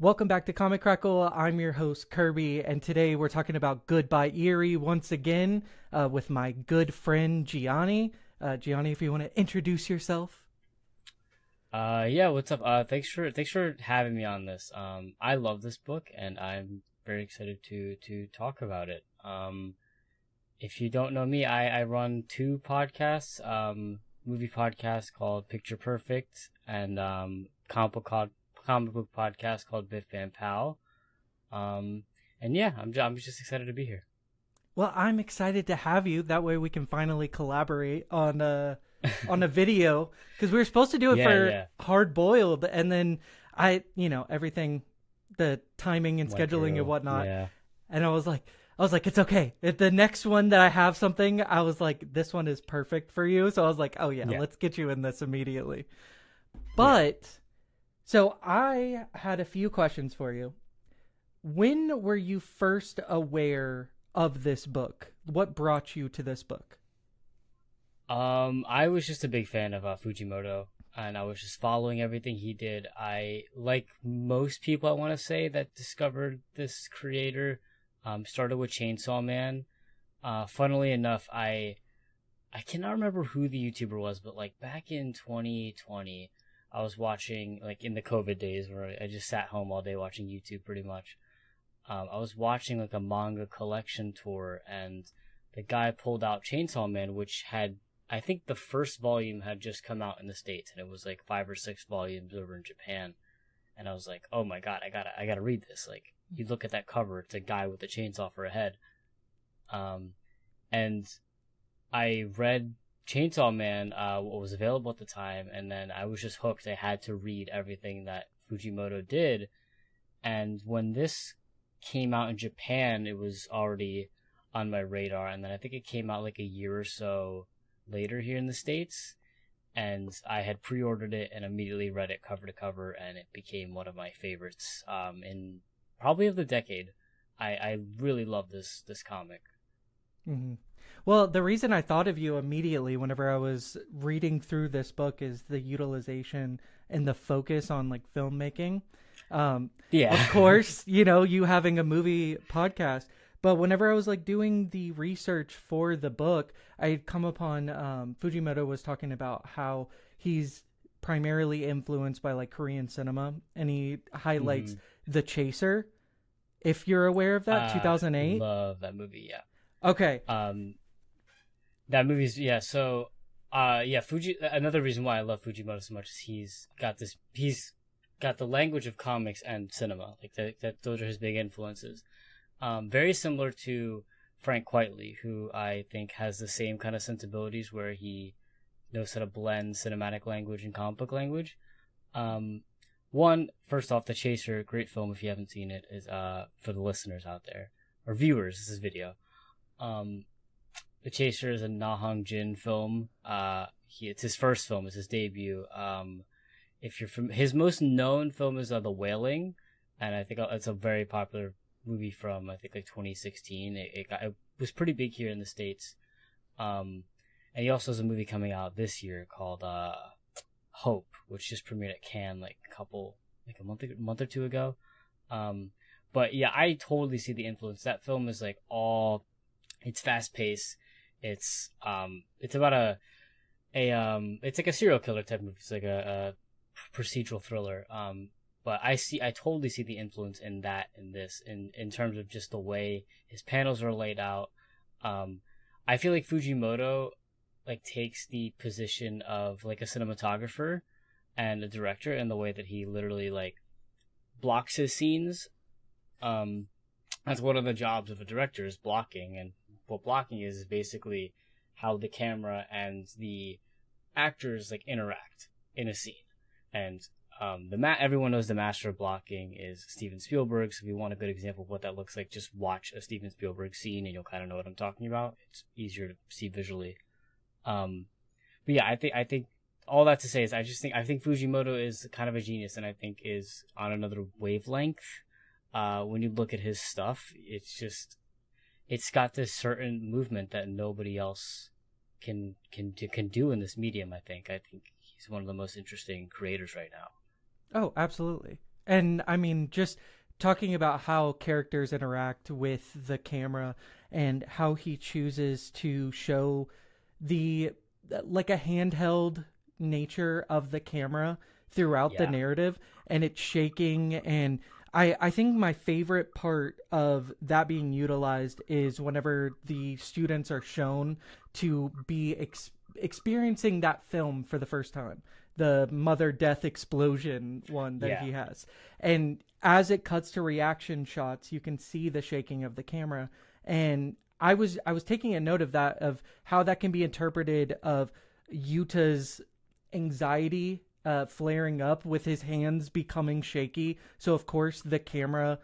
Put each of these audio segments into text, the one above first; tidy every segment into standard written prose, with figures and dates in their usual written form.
Welcome back to Comic Krackle. I'm your host, Kirby, and today we're talking about Goodbye Eri once again with my good friend, Gianni. Gianni, if you want to introduce yourself. Yeah, what's up? Thanks for having me on this. I love this book, and I'm very excited to talk about it. If you don't know me, I run two podcasts, movie podcast called Picture Perfect, and comic book podcast called Biff and Pal. And yeah, I'm just excited to be here. Well, I'm excited to have you. That way we can finally collaborate on a video because we were supposed to do it Yeah, for yeah. Hard Boiled, and then everything, the timing and Went scheduling and through. whatnot, Yeah, and I was like, it's okay. The next one that I have something, I was like, this one is perfect for you. So I was like, oh yeah, yeah, let's get you in this immediately. yeah. But so I had a few questions for you. When were you first aware of this book? What brought you to this book? I was just a big fan of Fujimoto, and I was just following everything he did. I, like most people, I want to say, that discovered this creator, started with Chainsaw Man. Funnily enough, I cannot remember who the YouTuber was, but like back in 2020, I was watching, like in the COVID days where I just sat home all day watching YouTube pretty much. I was watching like a manga collection tour, and the guy pulled out Chainsaw Man, which had, I think the first volume had just come out in the States, and it was like 5 or 6 volumes over in Japan. And I was like, oh my god, I gotta read this. Like, you look at that cover, it's a guy with a chainsaw for a head. And I read Chainsaw Man, what was available at the time, and then I was just hooked. I had to read everything that Fujimoto did. And when this came out in Japan, it was already on my radar. And then I think it came out like a year or so later here in the States. And I had pre-ordered it and immediately read it cover to cover, and it became one of my favorites in probably of the decade. I really love this comic. Hmm. Well, the reason I thought of you immediately whenever I was reading through this book is the utilization and the focus on like filmmaking. Um, of Yeah. course, you having a movie podcast, but whenever I was like doing the research for the book, I had come upon Fujimoto was talking about how he's primarily influenced by like Korean cinema, and he highlights hmm The Chaser. If you're aware of that, 2008. Love that movie. Yeah. Okay. That movie's, yeah. So, yeah. Another reason why I love Fujimoto so much is he's got the language of comics and cinema. Like that those are his big influences. Very similar to Frank Quitely, who I think has the same kind of sensibilities where he knows how to blend cinematic language and comic book language. Um, First off, The Chaser, great film if you haven't seen it, is for the listeners out there or viewers. This is video. Um, The Chaser is a Na Hong Jin film. It's his first film. It's his debut. If you're from his most known film is The Wailing, and I think it's a very popular movie from I think like 2016. It was pretty big here in the States. And he also has a movie coming out this year called Hope, which just premiered at Cannes like a month or two ago. But yeah, I totally see the influence. That film is like it's fast paced. It's about it's like a serial killer type movie. It's like a procedural thriller. But I totally see the influence in this in terms of just the way his panels are laid out. I feel like Fujimoto like takes the position of like a cinematographer and a director in the way that he literally like blocks his scenes. That's one of the jobs of a director is blocking, and what blocking is basically how the camera and the actors like interact in a scene. And everyone knows the master of blocking is Steven Spielberg. So if you want a good example of what that looks like, just watch a Steven Spielberg scene and you'll kind of know what I'm talking about. It's easier to see visually. But yeah, I think all that to say is I think Fujimoto is kind of a genius, and I think is on another wavelength. When you look at his stuff, it's got this certain movement that nobody else can do in this medium. I think he's one of the most interesting creators right now. Oh, absolutely. And I mean, just talking about how characters interact with the camera and how he chooses to show the like a handheld nature of the camera throughout the Yeah. narrative, and it's shaking. And I think my favorite part of that being utilized is whenever the students are shown to be experiencing that film for the first time, the mother death explosion one that Yeah. he has. And as it cuts to reaction shots, you can see the shaking of the camera. And I was taking a note of that, of how that can be interpreted of Yuta's anxiety flaring up with his hands becoming shaky. So of course the camera,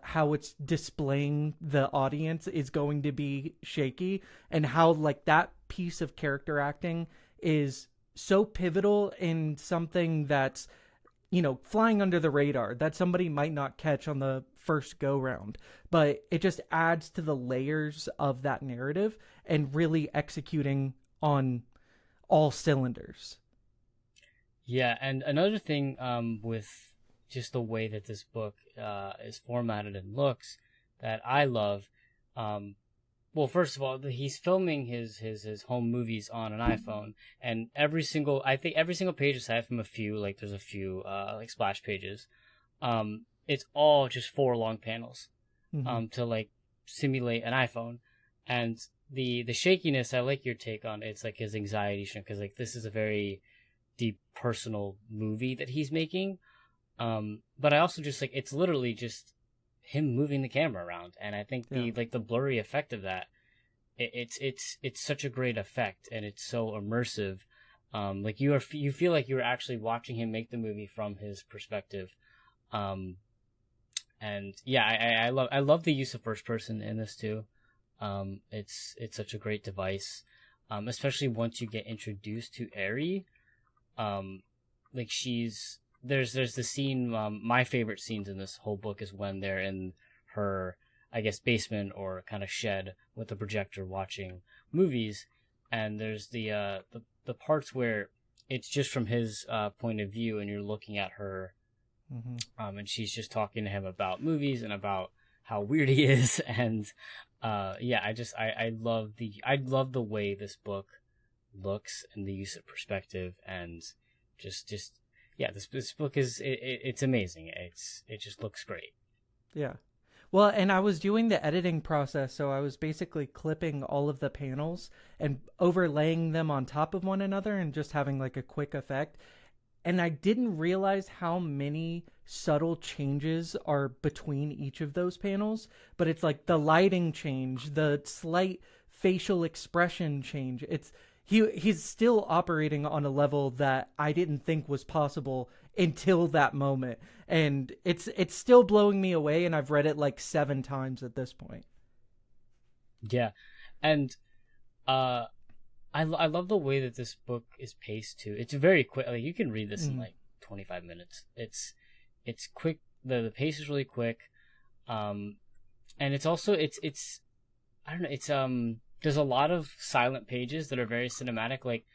how it's displaying the audience is going to be shaky, and how like that piece of character acting is so pivotal in something that's, you know, flying under the radar that somebody might not catch on the first go round, but it just adds to the layers of that narrative and really executing on all cylinders. Yeah, and another thing with just the way that this book is formatted and looks that I love, um, well, first of all, he's filming his home movies on an iPhone, and I think every single page, aside from a few, like there's a few like splash pages, it's all just four long panels, Mm-hmm. to like simulate an iPhone, and the shakiness. I like your take on it. It's like his anxiety, because like this is a very deep personal movie that he's making. But I also just like it's literally just him moving the camera around, and I think Yeah. the blurry effect of that, it's such a great effect, and it's so immersive. Like you feel like you're actually watching him make the movie from his perspective. Um, and yeah, I love the use of first person in this too. It's such a great device. Especially once you get introduced to Eri. Like there's the scene, my favorite scenes in this whole book is when they're in her, I guess, basement or kind of shed with the projector watching movies, and there's the parts where it's just from his point of view, and you're looking at her, Mm-hmm. and she's just talking to him about movies and about how weird he is. And yeah, I love the way this book looks and the use of perspective, and just yeah, this book it's amazing. It just looks great. Yeah. Well, and I was doing the editing process, so I was basically clipping all of the panels and overlaying them on top of one another and just having like a quick effect. And I didn't realize how many subtle changes are between each of those panels, but it's like the lighting change, the slight facial expression change. He's still operating on a level that I didn't think was possible until that moment. And it's still blowing me away, and I've read it like 7 times at this point. Yeah, and uh I love the way that this book is paced too. It's very quick. Like you can read this in Mm, like 25 minutes. It's quick. The pace is really quick. Um and it's also it's I don't know, it's there's a lot of silent pages that are very cinematic, like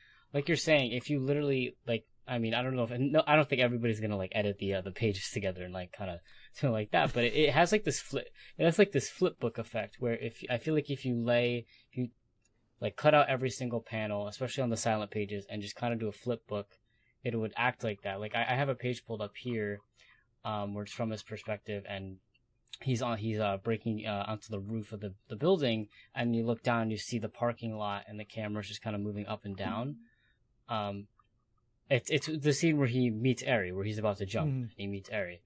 you're saying, if you literally like, I mean, I don't know if no, I don't think everybody's going to like edit the pages together and like kind of something like that, but it has like it has like this flip book effect where if I feel like if you like cut out every single panel, especially on the silent pages, and just kind of do a flip book, it would act like that. Like I have a page pulled up here, where it's from his perspective, and he's breaking onto the roof of the building, and you look down, you see the parking lot, and the camera's just kind of moving up and down. Um, it's the scene where he meets Eri, where he's about to jump, mm, and he meets Eri.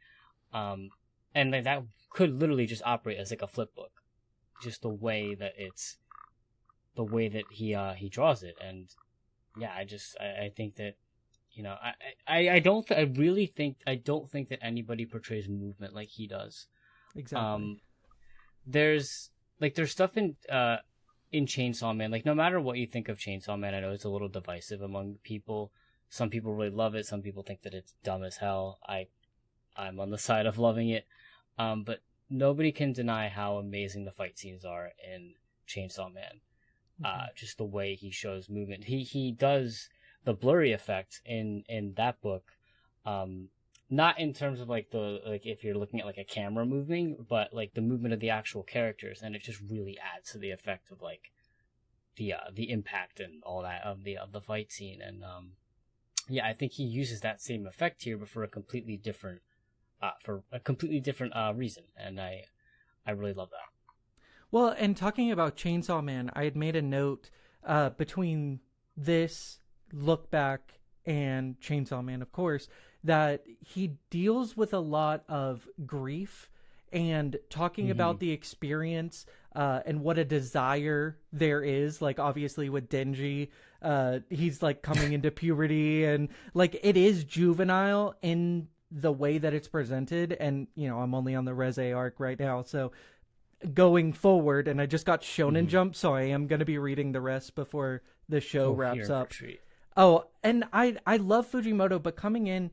Um, and like, that could literally just operate as like a flip book, just the way that he draws it. And yeah, I think that, you know, I don't think that anybody portrays movement like he does. exactly. Um, there's stuff in Chainsaw Man. Like no matter what you think of Chainsaw Man, I know it's a little divisive among people. Some people really love it. Some people think that it's dumb as hell. I'm on the side of loving it. But nobody can deny how amazing the fight scenes are in Chainsaw Man. Hmm. Just the way he shows movement. He does the blurry effect in that book. Um, not in terms of like if you're looking at like a camera moving, but like the movement of the actual characters, and it just really adds to the effect of like the impact and all that of the fight scene. And yeah, I think he uses that same effect here, but for a completely different reason, and I really love that. Well, and talking about Chainsaw Man, I had made a note between this look back and Chainsaw Man, of course, that he deals with a lot of grief and talking about the experience and what a desire there is. Like, obviously, with Denji, he's like coming into puberty, and like it is juvenile in the way that it's presented. And, you know, I'm only on the Reze arc right now, so going forward, and I just got Shonen Jump, so I am going to be reading the rest before the show wraps up. Oh, and I love Fujimoto, but coming in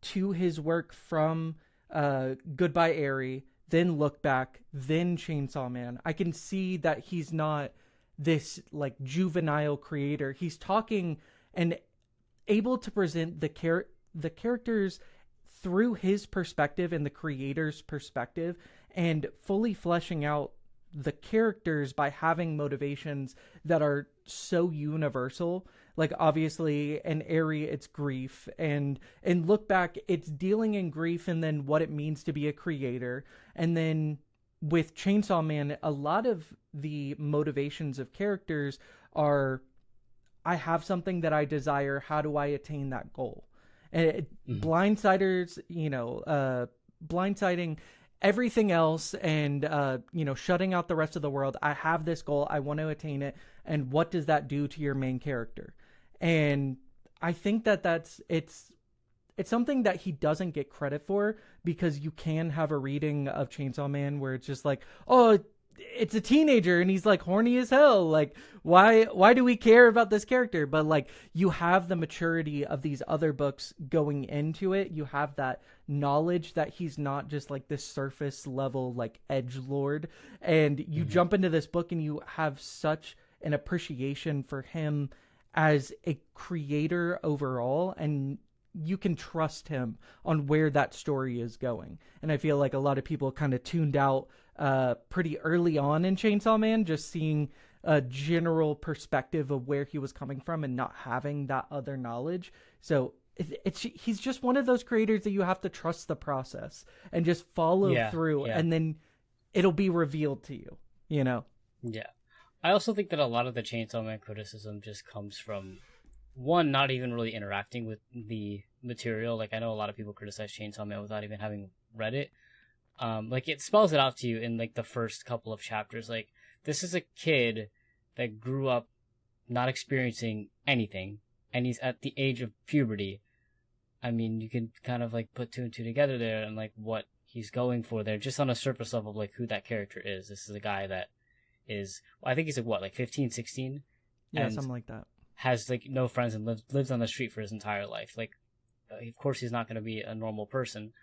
to his work from Goodbye Eri, then Look Back, then Chainsaw Man, I can see that he's not this like juvenile creator. He's talking and able to present the characters through his perspective and the creator's perspective, and fully fleshing out the characters by having motivations that are so universal. Like, obviously, in Eri, it's grief, and in Look Back, it's dealing in grief and then what it means to be a creator. And then with Chainsaw Man, a lot of the motivations of characters are, I have something that I desire, how do I attain that goal? And blindsiders, blindsiding everything else, and shutting out the rest of the world. I have this goal, I want to attain it, and what does that do to your main character? And I think that it's something that he doesn't get credit for, because you can have a reading of Chainsaw Man where it's just like, oh, it's a teenager and he's like horny as hell, like why do we care about this character? But like, you have the maturity of these other books going into it. You have that knowledge that he's not just like this surface level like edgelord, and you jump into this book and you have such an appreciation for him as a creator overall, and you can trust him on where that story is going. And I feel like a lot of people kind of tuned out pretty early on in Chainsaw Man, just seeing a general perspective of where he was coming from and not having that other knowledge. So he's just one of those creators that you have to trust the process and just follow through, and then it'll be revealed to you, you know? Yeah. I also think that a lot of the Chainsaw Man criticism just comes from, one, not even really interacting with the material. Like, I know a lot of people criticize Chainsaw Man without even having read it. Like, it spells it out to you in like the first couple of chapters. Like, this is a kid that grew up not experiencing anything, and he's at the age of puberty. I mean, you can kind of like put two and two together there, and like what he's going for there, just on a surface level of like who that character is. This is a guy that is, I think he's like what, like 15, 16? Yeah, something like that. Has like no friends and lives on the street for his entire life. Like, of course he's not going to be a normal person.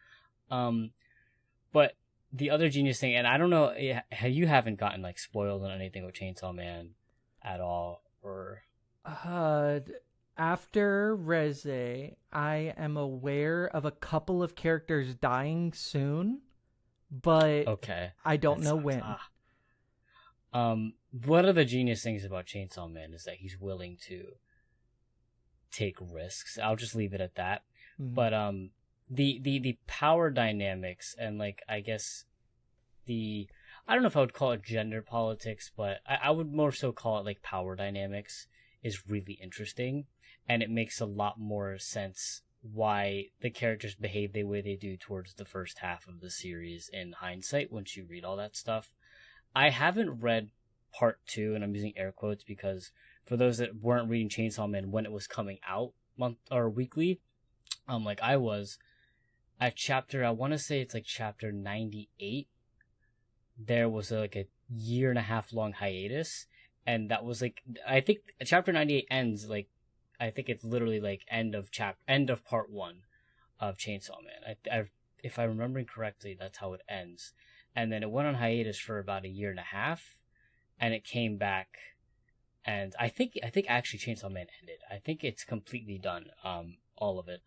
But the other genius thing, and I don't know, you haven't gotten like spoiled on anything with Chainsaw Man at all, or? After Reze, I am aware of a couple of characters dying soon, but I don't know when. One of the genius things about Chainsaw Man is that he's willing to take risks. I'll just leave it at that. But the power dynamics, and like, I guess I don't know if I would call it gender politics, but I would more so call it like power dynamics, is really interesting, and it makes a lot more sense why the characters behave the way they do towards the first half of the series in hindsight once you read all that stuff. I haven't read part 2, and I'm using air quotes because for those that weren't reading Chainsaw Man when it was coming out month or weekly, like I was at chapter, I want to say it's like chapter 98. There was like a 1.5 year long hiatus, and that was like, I think chapter 98 ends like, I think it's literally like end of part 1 of Chainsaw Man. If I'm remembering correctly, that's how it ends. And then it went on hiatus for about 1.5 years, and it came back. And I think actually Chainsaw Man ended. I think it's completely done, all of it.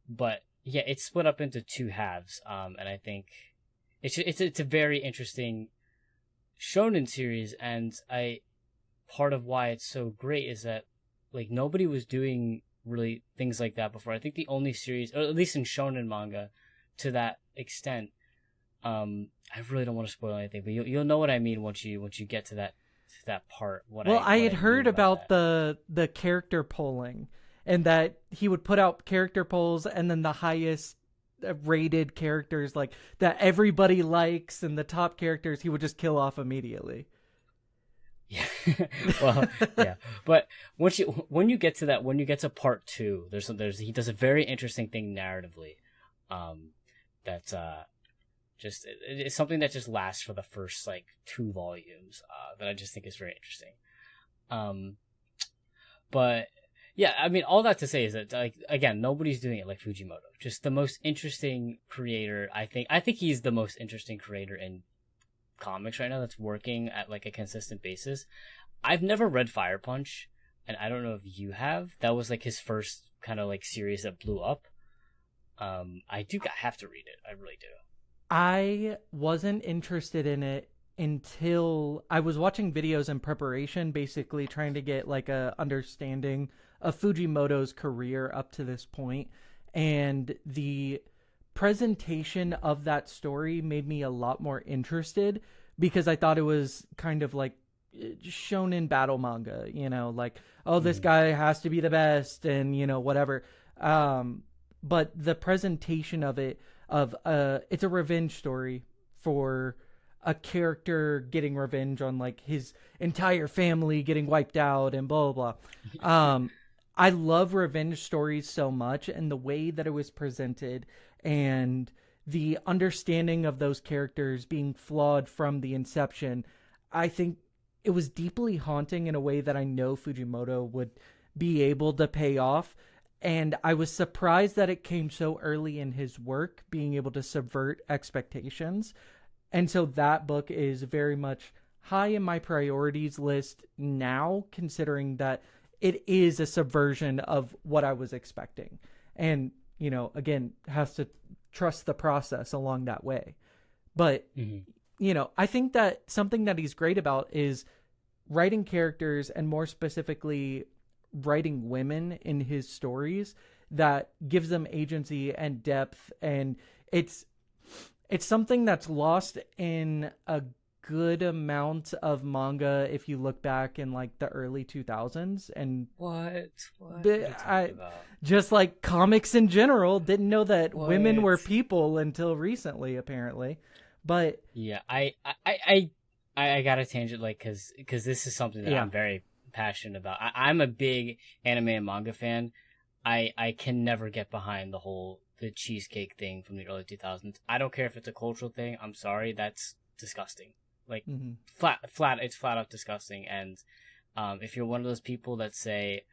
But yeah, it's split up into two halves. And I think it's a very interesting shonen series, and part of why it's so great is that like nobody was doing really things like that before. I think the only series, or at least in shonen manga, to that extent. I really don't want to spoil anything, but you'll know what I mean once you get to that part. I had heard about that. the character polling, and that he would put out character polls, and then the highest rated characters like that everybody likes and the top characters he would just kill off immediately. Yeah. Well, yeah. But when you get to part 2, he does a very interesting thing narratively. That's it's something that just lasts for the first like 2 volumes. That I just think is very interesting. But yeah, I mean, all that to say is that, like, again, nobody's doing it like Fujimoto. Just the most interesting creator. I think he's the most interesting creator in comics right now that's working at like a consistent basis. I've never read Fire Punch, and I don't know if you have. That was like his first kind of like series that blew up. I have to read it. I really do. I wasn't interested in it until I was watching videos in preparation, basically trying to get like a understanding of Fujimoto's career up to this point, and the presentation of that story made me a lot more interested, because I thought it was kind of like shonen battle manga, like, oh, this guy has to be the best, and whatever. But the presentation of it, it's a revenge story for a character getting revenge on like his entire family getting wiped out and blah blah blah. I love revenge stories so much, and the way that it was presented and the understanding of those characters being flawed from the inception, I think it was deeply haunting in a way that I know Fujimoto would be able to pay off. And I was surprised that it came so early in his work, being able to subvert expectations. And so that book is very much high in my priorities list now, considering that it is a subversion of what I was expecting. And, again, has to trust the process along that way. But, I think that something that he's great about is writing characters, and more specifically writing women in his stories, that gives them agency and depth. And it's something that's lost in a good amount of manga if you look back in like the early 2000s. And what just like comics in general didn't know that women were people until recently, apparently. But yeah, I got a tangent, like, because this is something that I'm very passionate about. I'm a big anime and manga fan. I can never get behind the cheesecake thing from the early 2000s. I don't care if it's a cultural thing. I'm sorry, that's disgusting. Like, it's flat out disgusting. And if you're one of those people that say,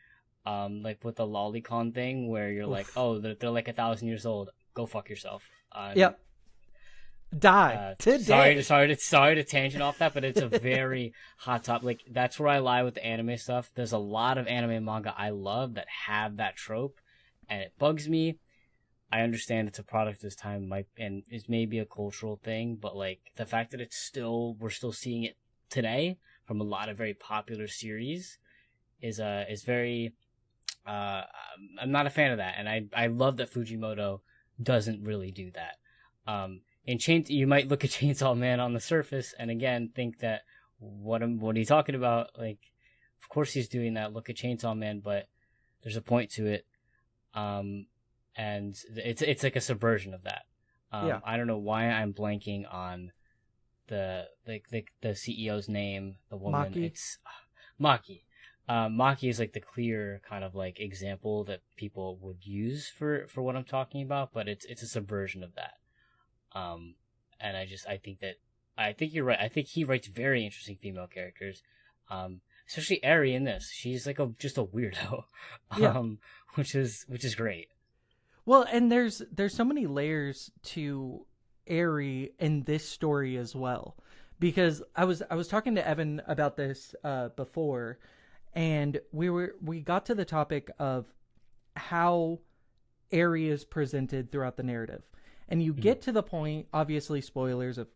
like with the lolicon thing, where you're like, oh, they're like 1,000 years old, go fuck yourself. Yep. Die today. Sorry to tangent off that, but it's a very hot topic. Like, that's where I lie with the anime stuff. There's a lot of anime and manga I love that have that trope, and it bugs me. I understand it's a product this time, and it's maybe a cultural thing, but like the fact that we're still seeing it today from a lot of very popular series is very. I'm not a fan of that, and I love that Fujimoto doesn't really do that. You might look at Chainsaw Man on the surface and again think that what are you talking about? Like, of course he's doing that. Look at Chainsaw Man, but there's a point to it. And it's like a subversion of that. I don't know why I'm blanking on the CEO's name, the woman. Maki. It's Maki. Maki is like the clear kind of like example that people would use for what I'm talking about, but it's a subversion of that. And I think you're right. I think he writes very interesting female characters. Especially Eri in this. She's like just a weirdo. Which is great. Well, and there's so many layers to Eri in this story as well, because I was talking to Evan about this before, and we got to the topic of how Eri is presented throughout the narrative. And you get to the point, obviously spoilers of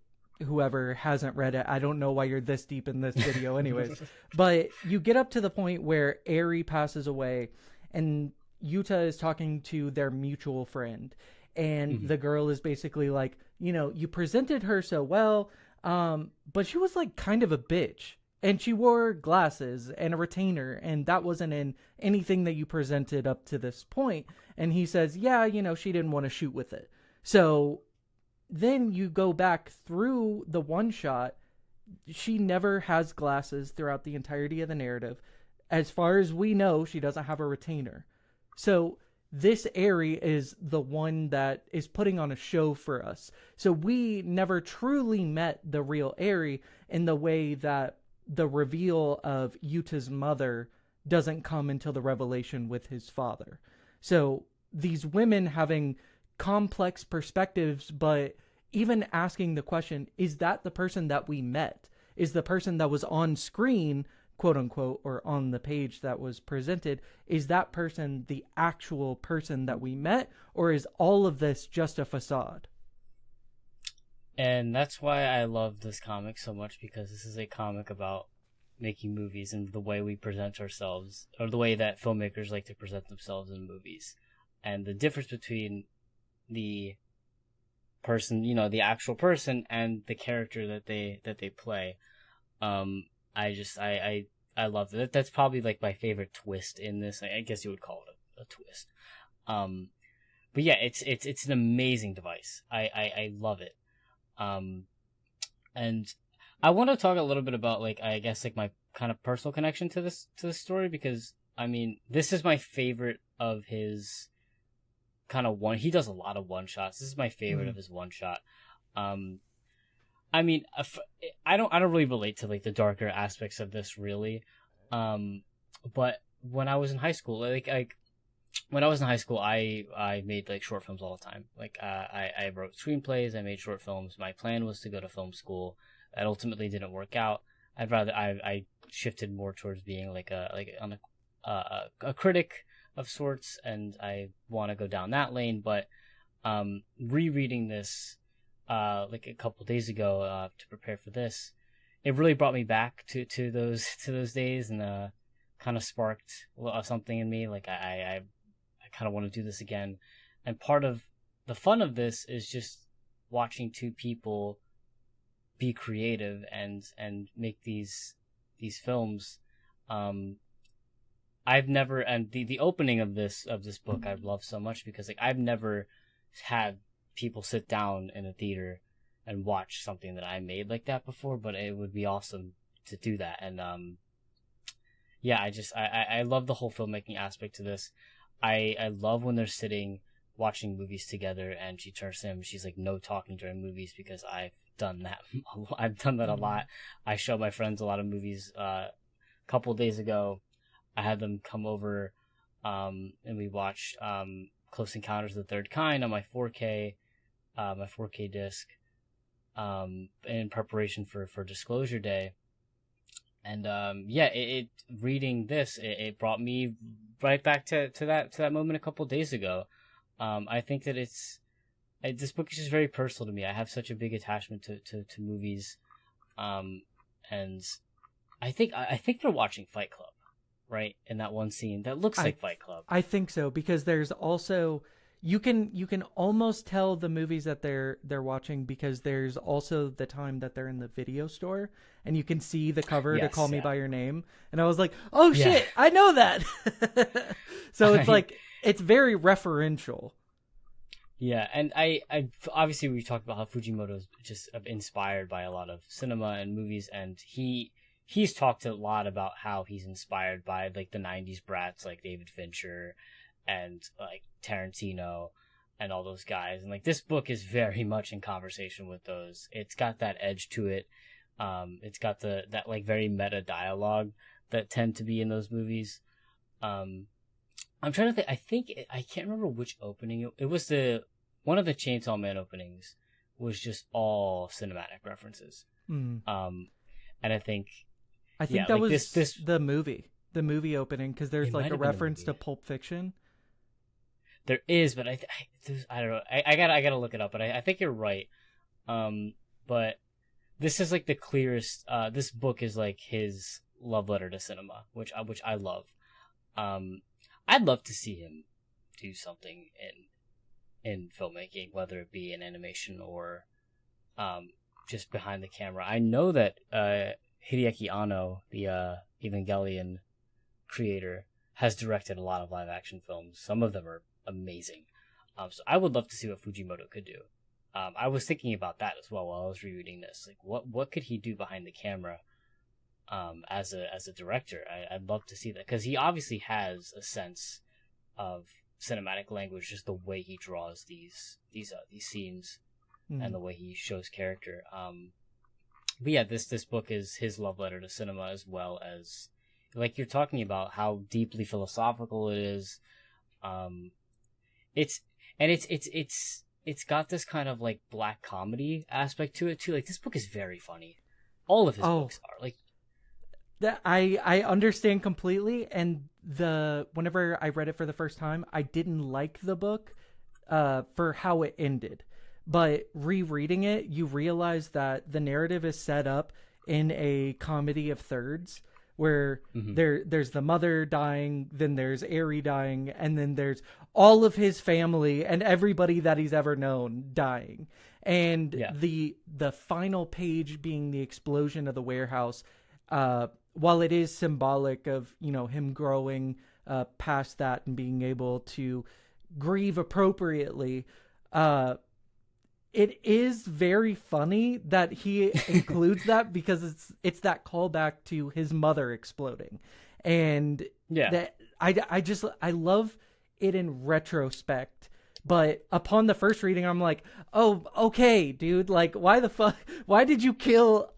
whoever hasn't read it. I don't know why you're this deep in this video anyways. But you get up to the point where Eri passes away and Yuta is talking to their mutual friend. And the girl is basically like, you know, you presented her so well, but she was like kind of a bitch. And she wore glasses and a retainer, and that wasn't in anything that you presented up to this point. And he says, yeah, you know, she didn't want to shoot with it. So then you go back through the one shot. She never has glasses throughout the entirety of the narrative. As far as we know, she doesn't have a retainer. So this Eri is the one that is putting on a show for us. So we never truly met the real Eri in the way that the reveal of Yuta's mother doesn't come until the revelation with his father. So these women having complex perspectives, but even asking the question, is that the person that we met? Is the person that was on screen, quote unquote, or on the page that was presented, is that person the actual person that we met? Or is all of this just a facade? And that's why I love this comic so much, because this is a comic about making movies and the way we present ourselves, or the way that filmmakers like to present themselves in movies. And the difference between the person, you know, the actual person, and the character that they play. I love it. That's probably like my favorite twist in this. I guess you would call it a twist. But yeah, it's an amazing device. I love it. And I want to talk a little bit about, like, I guess, like, my kind of personal connection to this story, because I mean, this is my favorite of his kind of he does a lot of one shots. This is my favorite of his one shot. I mean, I don't really relate to like the darker aspects of this really. But when I was in high school, when I was in high school, I made like short films all the time. Like, I wrote screenplays, I made short films. My plan was to go to film school. That ultimately didn't work out. I shifted more towards being like a critic of sorts, and I want to go down that lane. But rereading this like a couple days ago to prepare for this, it really brought me back to those days, and kind of sparked something in me. Like I kind of want to do this again. And part of the fun of this is just watching two people be creative and make these films. I've never, and the opening of this book I've loved so much, because like I've never had people sit down in a theater and watch something that I made like that before, but it would be awesome to do that. And yeah, I love the whole filmmaking aspect to this. I love when they're sitting watching movies together, and she turns to him, she's like, no talking during movies, because I've done that. I've done that a lot. I show my friends a lot of movies. A couple of days ago, I had them come over, and we watched Close Encounters of the Third Kind on my 4K disc, in preparation for Disclosure Day. And yeah, reading this, it brought me right back to that moment a couple of days ago. I think that this book is just very personal to me. I have such a big attachment to movies, and I think they're watching Fight Club, right? In that one scene that looks like Fight Club. I think so, because there's also you can almost tell the movies that they're watching, because there's also the time that they're in the video store and you can see the cover to Call Me by Your Name, and I was like, oh shit, I know that. So it's like it's very referential. Yeah, and I obviously we talked about how Fujimoto is just inspired by a lot of cinema and movies, and he's talked a lot about how he's inspired by like the 90s brats like David Fincher and like Tarantino and all those guys. And like this book is very much in conversation with those. It's got that edge to it. It's got that like very meta dialogue that tend to be in those movies. I'm trying to think. I can't remember which opening it was. One of the Chainsaw Man openings was just all cinematic references. And I think that like was the movie opening, because there's like a reference to Pulp Fiction. There is, but I don't know. I gotta look it up, but I think you're right. But this is like the clearest. This book is like his love letter to cinema, which I love. I'd love to see him do something in filmmaking, whether it be in animation or just behind the camera. I know that Hideaki Anno, the Evangelion creator, has directed a lot of live action films. Some of them are amazing. So I would love to see what Fujimoto could do. I was thinking about that as well while I was rereading this. Like, what could he do behind the camera as a director? I'd love to see that, because he obviously has a sense of cinematic language, just the way he draws these scenes and the way he shows character. But yeah, this book is his love letter to cinema, as well as, like you're talking about, how deeply philosophical it is. It's got this kind of like black comedy aspect to it too. Like, this book is very funny. All of his books are like that. I understand completely. And whenever I read it for the first time, I didn't like the book for how it ended. But rereading it, you realize that the narrative is set up in a comedy of thirds, where there's the mother dying, then there's Eri dying, and then there's all of his family and everybody that he's ever known dying. And the final page being the explosion of the warehouse, while it is symbolic of, him growing past that and being able to grieve appropriately, it is very funny that he includes that, because it's that callback to his mother exploding. And that I love it in retrospect. But upon the first reading, I'm like, oh, okay, dude, like, why the fuck? Why did you kill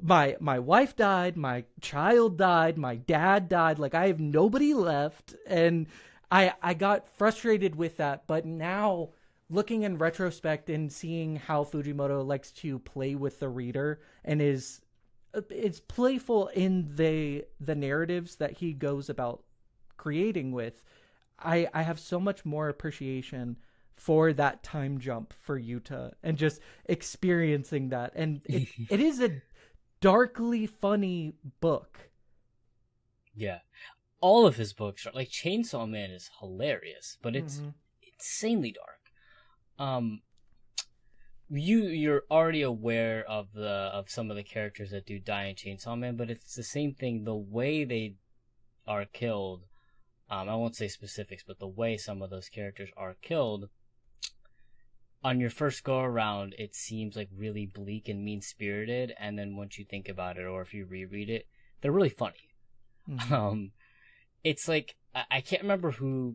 my wife died, my child died, my dad died, like, I have nobody left. And I got frustrated with that. But now, looking in retrospect and seeing how Fujimoto likes to play with the reader and is playful in the narratives that he goes about creating with, I have so much more appreciation for that time jump for Yuta and just experiencing that. And it is a darkly funny book. Yeah. All of his books are like, Chainsaw Man is hilarious, but it's insanely dark. You're already aware of some of the characters that do die in Chainsaw Man, but it's the same thing. The way they are killed, I won't say specifics, but the way some of those characters are killed, on your first go around, it seems like really bleak and mean spirited, and then once you think about it, or if you reread it, they're really funny. It's like, I can't remember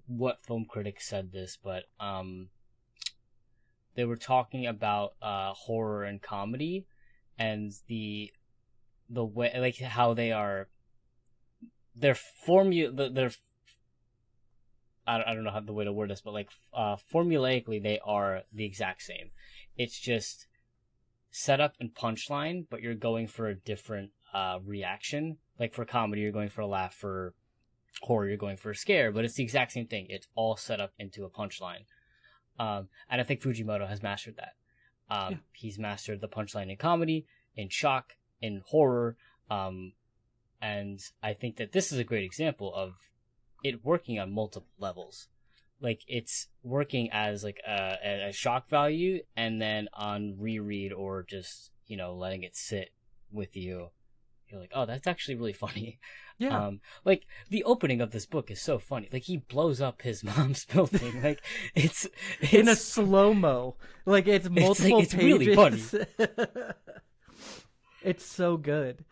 what film critic said this, but they were talking about horror and comedy, and the way, like, how they are, I don't know how the way to word this, but like, formulaically they are the exact same. It's just setup and punchline, but you're going for a different reaction. Like, for comedy, you're going for a laugh. For horror, you're going for a scare, but it's the exact same thing. It's all set up into a punchline. And I think Fujimoto has mastered that. He's mastered the punchline in comedy, in shock, in horror. And I think that this is a great example of it working on multiple levels. Like, it's working as like a shock value, and then on reread or just, letting it sit with you, you're like, oh, that's actually really funny. Yeah. Like, the opening of this book is so funny. Like, he blows up his mom's building. Like, it's in a slow-mo. Like, it's multiple pages. It's really funny. It's so good.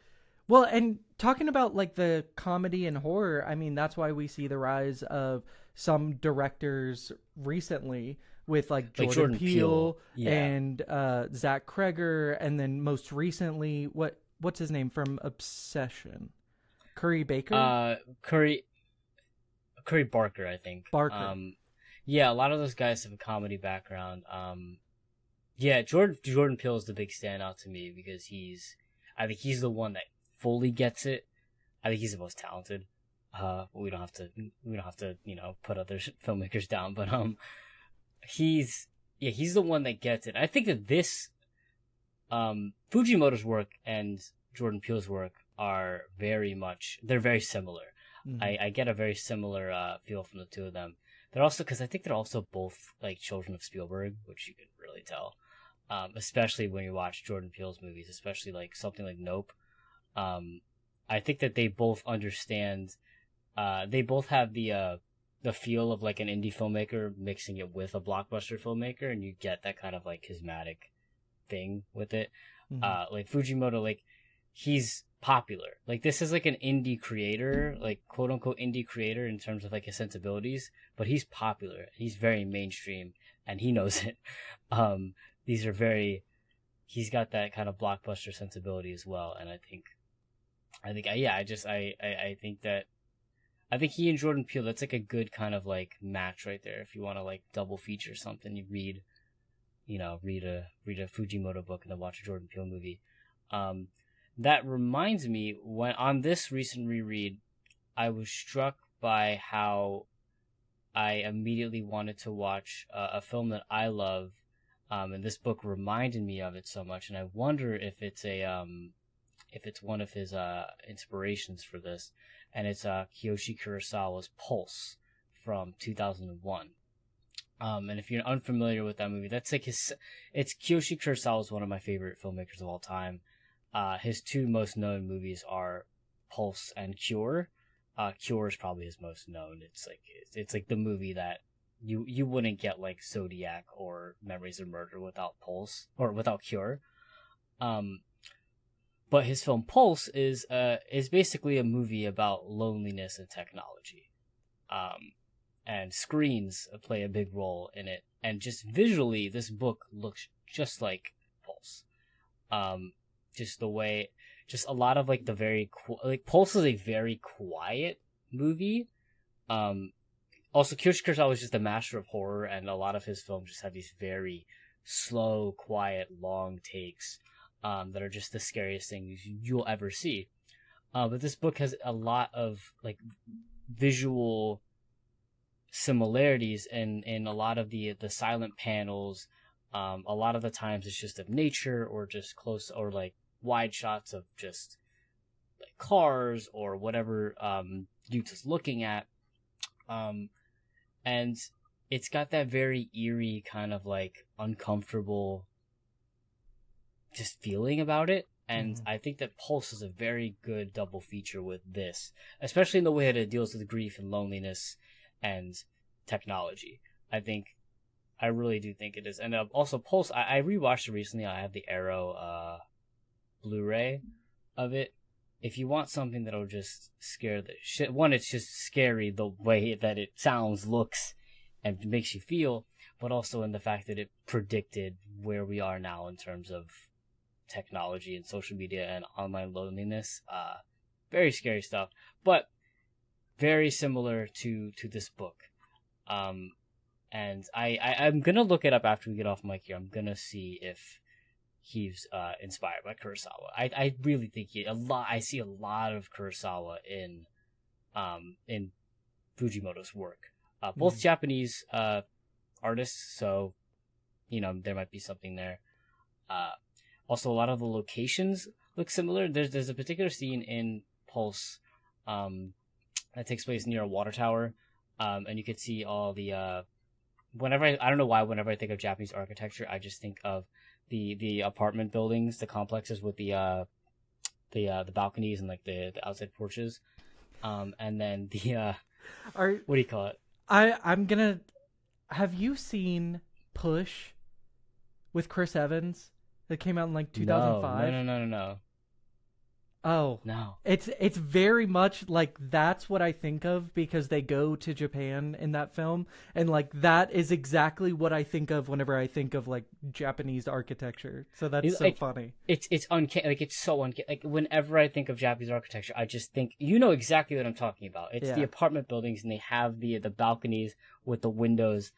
Well, and talking about like the comedy and horror, I mean, that's why we see the rise of some directors recently with like Jordan Peele and Zach Kreger, and then most recently, what's his name from Obsession? Curry Baker? Curry Barker, I think. Barker. Yeah, a lot of those guys have a comedy background. Yeah, Jordan Peele is the big standout to me, because I think he's the one that fully gets it. I think he's the most talented. We don't have to put other filmmakers down, but he's the one that gets it. I think that this Fujimoto's work and Jordan Peele's work are they're very similar. Mm-hmm. I get a very similar feel from the two of them. They're also, because I think they're also both like children of Spielberg, which you can really tell, especially when you watch Jordan Peele's movies, especially like something like Nope. I think that they both understand. They both have the feel of like an indie filmmaker mixing it with a blockbuster filmmaker, and you get that kind of like charismatic thing with it. Mm-hmm. Like Fujimoto, like he's popular. Like this is like an indie creator, like quote unquote indie creator in terms of like his sensibilities, but he's popular. He's very mainstream, and he knows it. He's got that kind of blockbuster sensibility as well, and I think he and Jordan Peele, that's like a good kind of like match right there. If you want to like double feature something, you read a Fujimoto book and then watch a Jordan Peele movie. That reminds me, when on this recent reread, I was struck by how I immediately wanted to watch a film that I love, and this book reminded me of it so much, and I wonder if it's one of his inspirations for this, and it's Kiyoshi Kurosawa's Pulse from 2001. And if you're unfamiliar with that movie, that's like it's Kiyoshi Kurosawa is one of my favorite filmmakers of all time. His two most known movies are Pulse and Cure. Cure is probably his most known. It's like the movie that you wouldn't get like Zodiac or Memories of Murder without Pulse or without Cure. But his film Pulse is basically a movie about loneliness and technology. And screens play a big role in it. And just visually, this book looks just like Pulse. Just a lot of like the Pulse is a very quiet movie. Also, Kiyoshi Kurosawa is just a master of horror, and a lot of his films just have these very slow, quiet, long takes that are just the scariest things you'll ever see. But this book has a lot of like visual similarities in a lot of the silent panels. A lot of the times it's just of nature or just close or like wide shots of just like cars or whatever Yuta's looking at. And it's got that very eerie kind of like uncomfortable just feeling about it. And I think that Pulse is a very good double feature with this, especially in the way that it deals with grief and loneliness and technology. I really do think it is. And also Pulse, I rewatched it recently. I have the Arrow Blu-ray of it. If you want something that'll just scare the shit, one, it's just scary the way that it sounds, looks, and makes you feel, but also in the fact that it predicted where we are now in terms of technology and social media and online loneliness. Very scary stuff, but very similar to this book. And I'm gonna look it up after we get off mic here. I'm gonna see if he's inspired by Kurosawa. I really think I see a lot of Kurosawa in Fujimoto's work. Both Japanese artists, so there might be something there. Also, a lot of the locations look similar. There's a particular scene in Pulse that takes place near a water tower, and you could see all the I don't know why whenever I think of Japanese architecture, I just think of the apartment buildings, the complexes with the balconies and like the outside porches, and then the what do you call it? I'm gonna. Have you seen Push with Chris Evans that came out in like 2005? No. Oh no! It's very much like that's what I think of because they go to Japan in that film, and like that is exactly what I think of whenever I think of like Japanese architecture. So that's so funny. It's uncanny. Like it's so uncanny. Like whenever I think of Japanese architecture, I just think exactly what I'm talking about. It's the apartment buildings, and they have the balconies with the windows,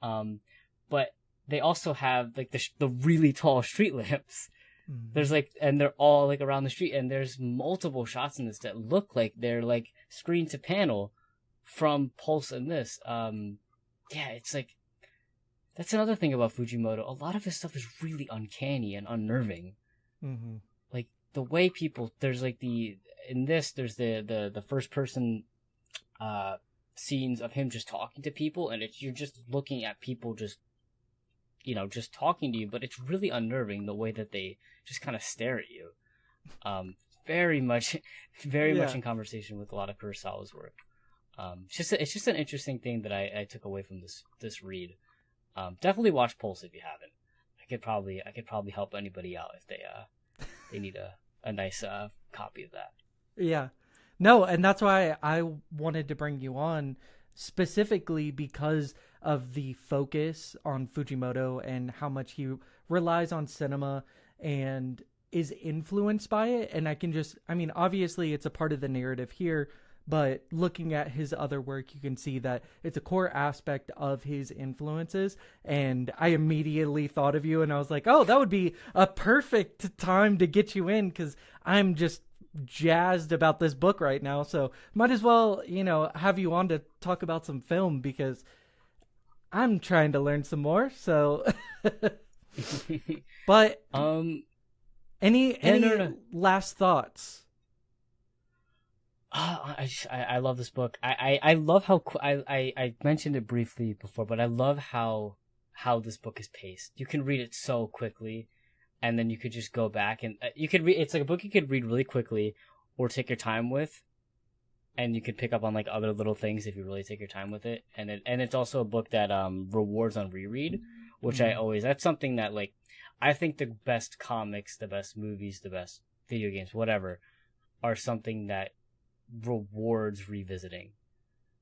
but they also have like the really tall street lamps. There's like, and they're all like around the street, and there's multiple shots in this that look like they're like screen to panel from Pulse and this. Yeah, it's like, that's another thing about Fujimoto. A lot of his stuff is really uncanny and unnerving. Mm-hmm. Like the way people, there's like there's the first person scenes of him just talking to people, and you're just looking at people just talking to you, but it's really unnerving the way that they just kind of stare at you. Very much in conversation with a lot of Kurosawa's work. It's just an interesting thing that I took away from this read. Definitely watch Pulse if you haven't. I could probably help anybody out if they need a nice copy of that. Yeah. No, and that's why I wanted to bring you on, specifically because of the focus on Fujimoto and how much he relies on cinema and is influenced by it. And obviously it's a part of the narrative here, but looking at his other work, you can see that it's a core aspect of his influences. And I immediately thought of you, and I was like, oh, that would be a perfect time to get you in, because I'm just jazzed about this book right now. So might as well, have you on to talk about some film, because I'm trying to learn some more. So, but any last thoughts? I love this book. I love how I mentioned it briefly before, but I love how this book is paced. You can read it so quickly, and then you could just go back and you could read. It's like a book you could read really quickly, or take your time with, and you could pick up on like other little things if you really take your time with it. And it's also a book that rewards on reread, which that's something that, like, I think the best comics, the best movies, the best video games, whatever, are something that rewards revisiting.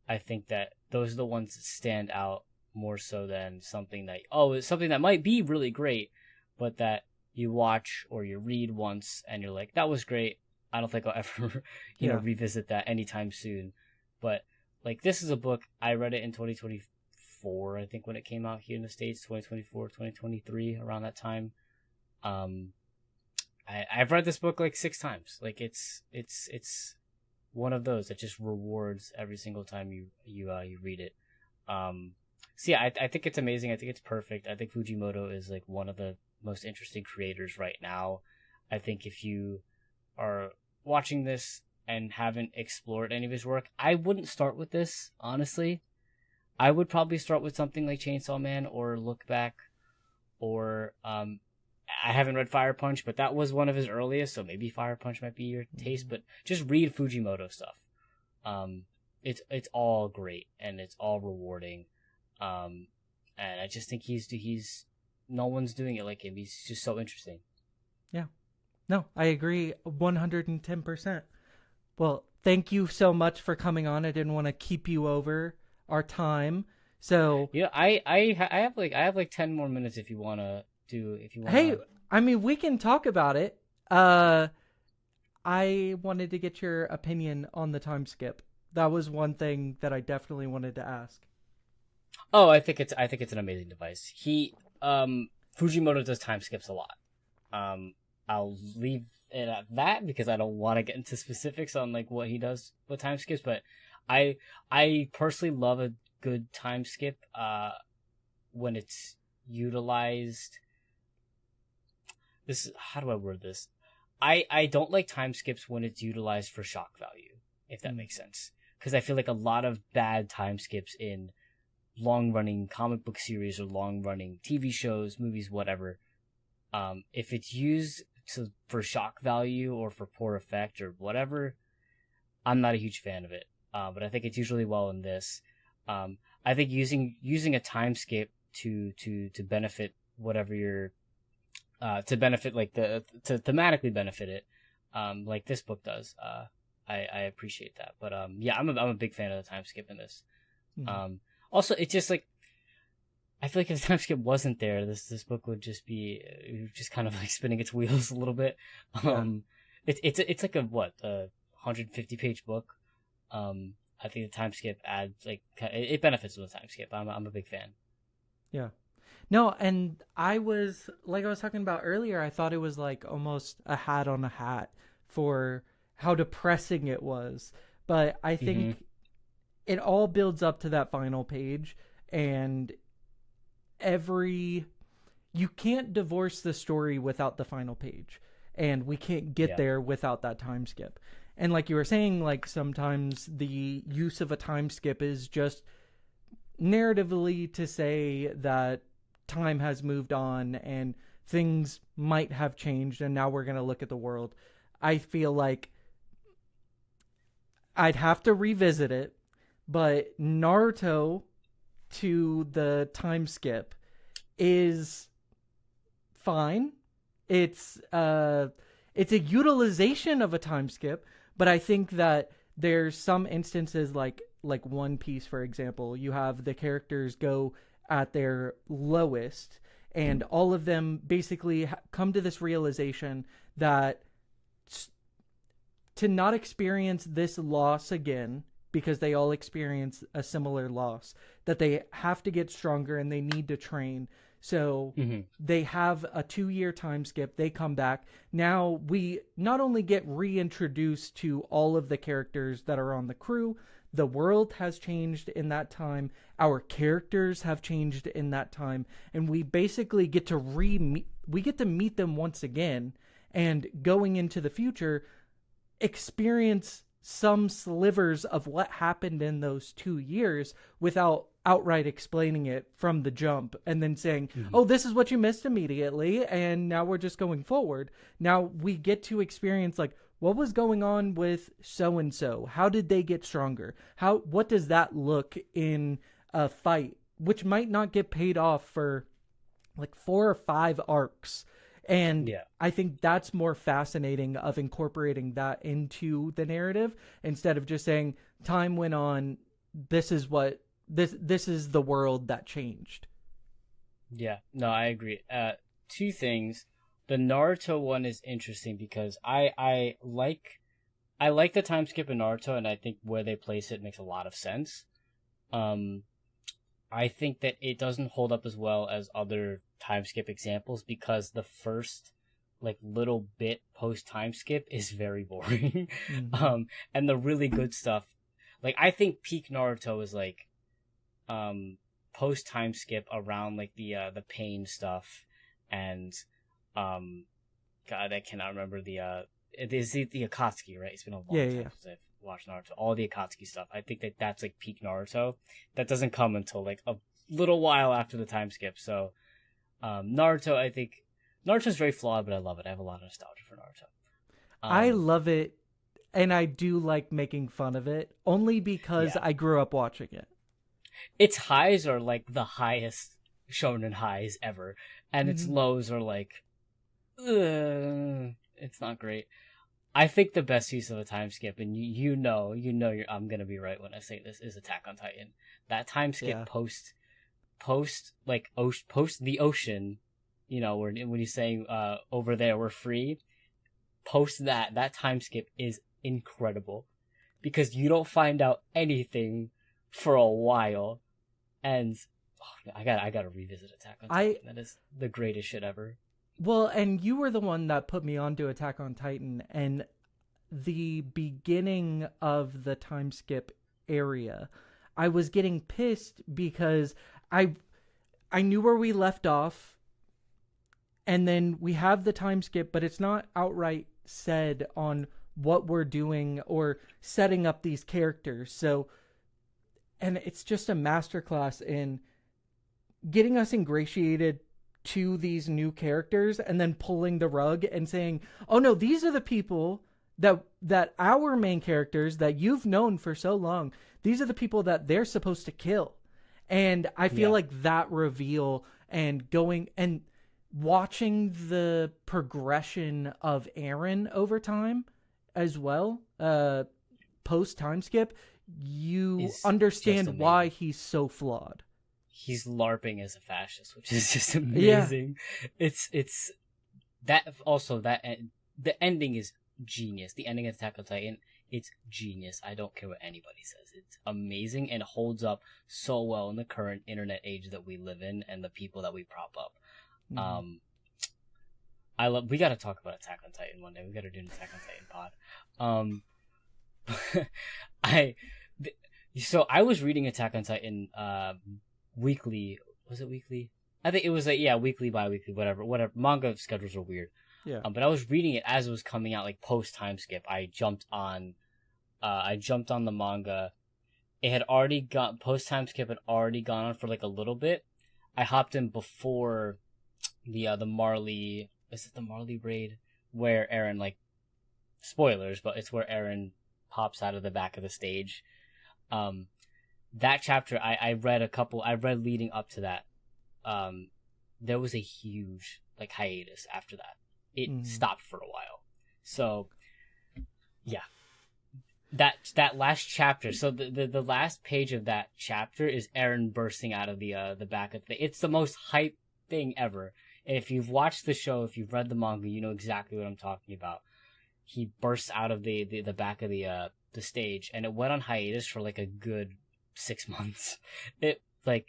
I think that those are the ones that stand out more so than something that it's something that might be really great, but that you watch or you read once and you're like, that was great. I don't think I'll ever revisit that anytime soon. But like, this is a book, I read it in 2024, I think, when it came out here in the States, 2024, 2023, around that time. I've read this book like 6 times. Like, it's one of those that just rewards every single time you read it. So yeah, I think it's amazing. I think it's perfect. I think Fujimoto is like one of the most interesting creators right now. I think if you are watching this and haven't explored any of his work, I wouldn't start with this, honestly. I would probably start with something like Chainsaw Man or Look Back, or I haven't read Fire Punch, but that was one of his earliest, so maybe Fire Punch might be your taste. But just read Fujimoto stuff. It's all great and it's all rewarding. And I just think he's no one's doing it like him. He's just so interesting. Yeah. No, I agree 110%. Well, thank you so much for coming on. I didn't want to keep you over our time. So yeah, I have like 10 more minutes if you want to. Hey, I mean, we can talk about it. I wanted to get your opinion on the time skip. That was one thing that I definitely wanted to ask. Oh, I think it's an amazing device. Fujimoto does time skips a lot. I'll leave it at that because I don't want to get into specifics on like what he does with time skips, but I personally love a good time skip when it's utilized. How do I word this? I don't like time skips when it's utilized for shock value, if that makes sense. Because I feel like a lot of bad time skips in long-running comic book series or long-running TV shows, movies, whatever, if it's used for shock value or for poor effect or whatever, I'm not a huge fan of it. But I think it's usually well in this. I think using a time skip to benefit whatever you're to benefit like to thematically benefit it, like this book does. I appreciate that. But yeah, I'm a big fan of the time skip in this. Mm-hmm. Also, it's just like, I feel like if the time skip wasn't there, this book would just be just kind of like spinning its wheels a little bit. Yeah. It's like a 150-page book. I think the time skip adds like it benefits from the time skip. I'm a big fan. Yeah. No, and I was like I was talking about earlier, I thought it was like almost a hat on a hat for how depressing it was. But I Mm-hmm. think it all builds up to that final page, and every you can't divorce the story without the final page, and we can't get Yeah. there without that time skip. And like you were saying, like sometimes the use of a time skip is just narratively to say that time has moved on and things might have changed, and now we're going to look at the world. I feel like I'd have to revisit it, but Naruto to the time skip is fine. It's uh it's a utilization of a time skip, but I think that there's some instances like One Piece, for example, you have the characters go at their lowest, and all of them basically come to this realization that to not experience this loss again, because they all experience a similar loss, that they have to get stronger and they need to train. So Mm-hmm. they have a 2 year time skip. They come back. Now we not only get reintroduced to all of the characters that are on the crew, the world has changed in that time. Our characters have changed in that time, and we basically get to we get to meet them once again, and going into the future, experience some slivers of what happened in those 2 years without outright explaining it from the jump and then saying, Mm-hmm. oh, this is what you missed immediately, and now we're just going forward. Now we get to experience, like, what was going on with so and so? How did they get stronger? What does that look in a fight, which might not get paid off for like 4 or 5 arcs? And Yeah. I think that's more fascinating, of incorporating that into the narrative instead of just saying time went on. This is what this is the world that changed. Yeah. No, I agree. Two things. The Naruto one is interesting because I like the time skip in Naruto, and I think where they place it makes a lot of sense. Um, I think that it doesn't hold up as well as other time skip examples because the first like little bit post time skip is very boring. Mm-hmm. And the really good stuff, like I think peak Naruto is like um post time skip around like the pain stuff and um God, I cannot remember it is the Akatsuki, right? It's been a Yeah, long yeah, time yeah. since I've watched Naruto. All the Akatsuki stuff. I think that that's like peak Naruto. That doesn't come until like a little while after the time skip. So, Naruto, I think Naruto's very flawed, but I love it. I have a lot of nostalgia for Naruto. I love it, and I do like making fun of it only because Yeah, I grew up watching it. its highs are like the highest shonen highs ever, and its Mm-hmm. lows are like, it's not great. I think the best use of a time skip, and I'm gonna be right when I say this, is Attack on Titan. That time skip Yeah. post the ocean, when he's saying over there we're free. Post that time skip is incredible because you don't find out anything for a while, and I gotta revisit Attack on I Titan. That is the greatest shit ever. Well, and you were the one that put me onto Attack on Titan, and the beginning of the time skip area, I was getting pissed because I I knew where we left off, and then we have the time skip, but it's not outright said on what we're doing or setting up these characters. So, and it's just a masterclass in getting us ingratiated to these new characters and then pulling the rug and saying, "Oh no, these are the people that our main characters that you've known for so long. These are the people that they're supposed to kill." And I feel Yeah. like that reveal and going and watching the progression of Aaron over time as well, post time skip, you Is just understand why amazing. he's so flawed. He's LARPing as a fascist, which is just Yeah. amazing. It's that also that the ending is genius. The ending of Attack on Titan It's genius. I don't care what anybody says. It's amazing and holds up so well in the current internet age that we live in and the people that we prop up. We got to talk about Attack on Titan one day. We got to do an Attack on Titan pod. So I was reading Attack on Titan weekly. Was it weekly? I think it was weekly, bi-weekly, whatever. Manga schedules are weird. Yeah. But I was reading it as it was coming out, like post time skip. I jumped on the manga. It had already post time skip had already gone on for like a little bit. I hopped in before the Marley. Is it the Marley raid where Eren, like, spoilers, but it's where Eren pops out of the back of the stage. That chapter I read leading up to that. There was a huge like hiatus after that. It stopped for a while. So yeah. That last chapter. So the last page of that chapter is Eren bursting out of the back of it's the most hype thing ever. And if you've watched the show, if you've read the manga, you know exactly what I'm talking about. He bursts out of the back of the stage, and it went on hiatus for like a good 6 months. It like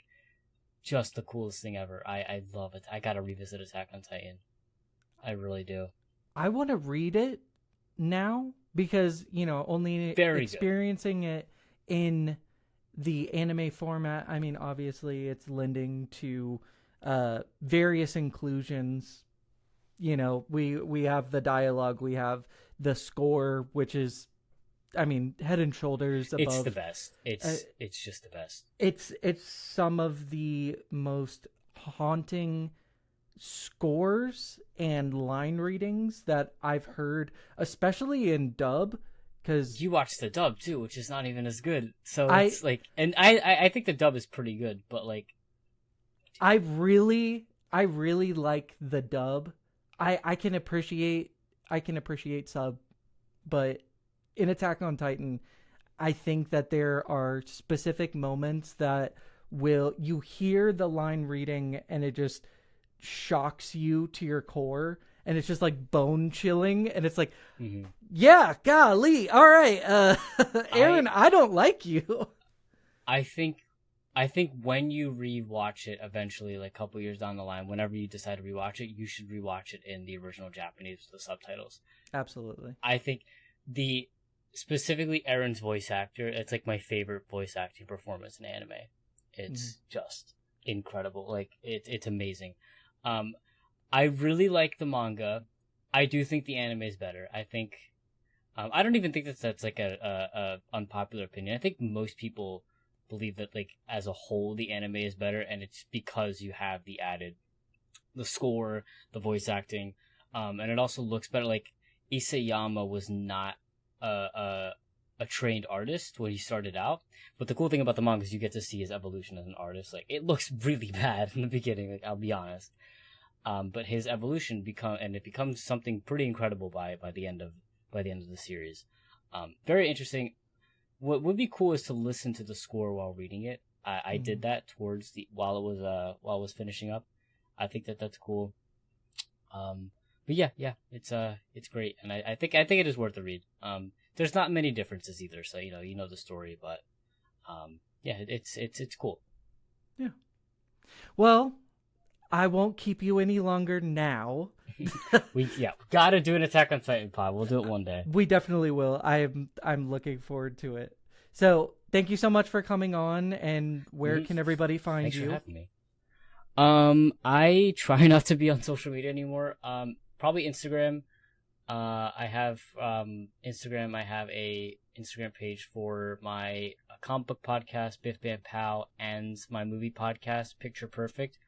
just the coolest thing ever. I love it. I gotta revisit Attack on Titan. I really do. I want to read it now because only Very experiencing it in the anime format. I mean, obviously, it's lending to various inclusions. We have the dialogue, we have the score, which is, I mean, head and shoulders above. It's the best. It's just the best. It's some of the most haunting scores and line readings that I've heard, especially in dub. Because you watched the dub too, which is not even as good. So it's and I think the dub is pretty good, but like. I really like the dub. I can appreciate sub, but in Attack on Titan, I think that there are specific moments that you hear the line reading and it just shocks you to your core, and it's just like bone chilling, and it's like, yeah, golly, all right, Eren, I don't like you. I think when you rewatch it eventually, like a couple years down the line, whenever you decide to rewatch it, you should rewatch it in the original Japanese with the subtitles. Absolutely. I think specifically Eren's voice actor, it's like my favorite voice acting performance in anime. It's just incredible. Like it's amazing. I really like the manga. I do think the anime is better. I think I don't even think that's like a unpopular opinion. I think most people believe that, like, as a whole, the anime is better, and it's because you have the score, the voice acting, and it also looks better. Like, Isayama was not a trained artist when he started out, but the cool thing about the manga is you get to see his evolution as an artist. Like, it looks really bad in the beginning, like, I'll be honest, but his evolution becomes something pretty incredible by the end of the series. Very interesting. What would be cool is to listen to the score while reading it. I did that while it was finishing up. I think that's cool. But yeah, it's great, and I think it is worth a read. There's not many differences either, so you know the story, but yeah, it's cool. Yeah. Well, I won't keep you any longer now. we gotta do an Attack on Titan pod. We'll do it one day. We definitely will. I'm looking forward to it. So thank you so much for coming on. And where can everybody find Thanks you? For having me. I try not to be on social media anymore. Probably Instagram. I have Instagram. I have a Instagram page for my comic book podcast, Biff Bam Pow, and my movie podcast, Picture Perfect.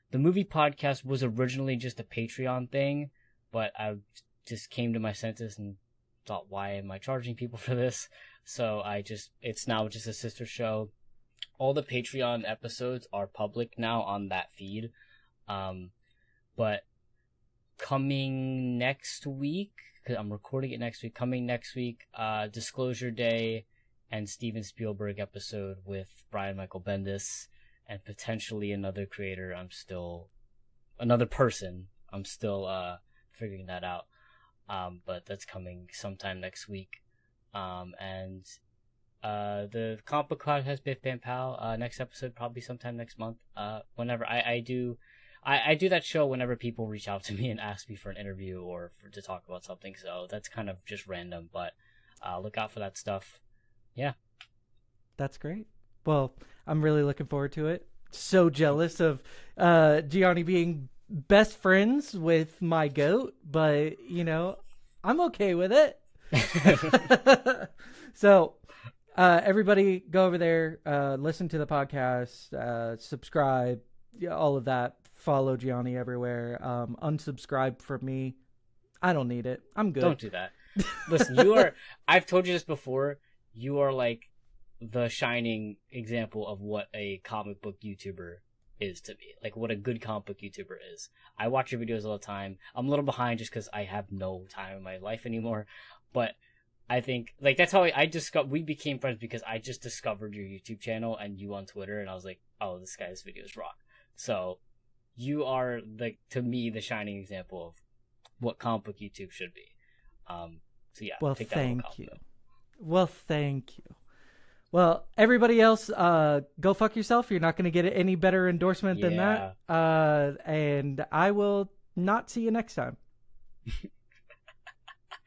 The movie podcast was originally just a Patreon thing, but I just came to my senses and thought, why am I charging people for this? So it's now just a sister show. All the Patreon episodes are public now on that feed. But coming next week, because I'm recording it next week, Disclosure Day and Steven Spielberg episode with Brian Michael Bendis. And potentially another creator. Another person. I'm still figuring that out. but that's coming sometime next week. And the comic book cloud has Biff Bam Pow. Next episode probably sometime next month. Whenever I do that show whenever people reach out to me and ask me for an interview or to talk about something. So that's kind of just random, but look out for that stuff. Yeah, that's great. Well, I'm really looking forward to it. So jealous of Gianni being best friends with my goat, but I'm okay with it. So everybody go over there, listen to the podcast, subscribe, all of that. Follow Gianni everywhere. Unsubscribe from me. I don't need it. I'm good. Don't do that. Listen, I've told you this before, you are like the shining example of what a comic book YouTuber is to me. Like what a good comic book YouTuber is. I watch your videos all the time. I'm a little behind just because I have no time in my life anymore. But I think like that's how we became friends, because I just discovered your YouTube channel and you on Twitter, and I was like, oh, this guy's videos rock. So you are like, to me, the shining example of what comic book YouTube should be. So yeah. Well, thank you. Well, thank you. Well, everybody else, go fuck yourself. You're not going to get any better endorsement than that. And I will not see you next time.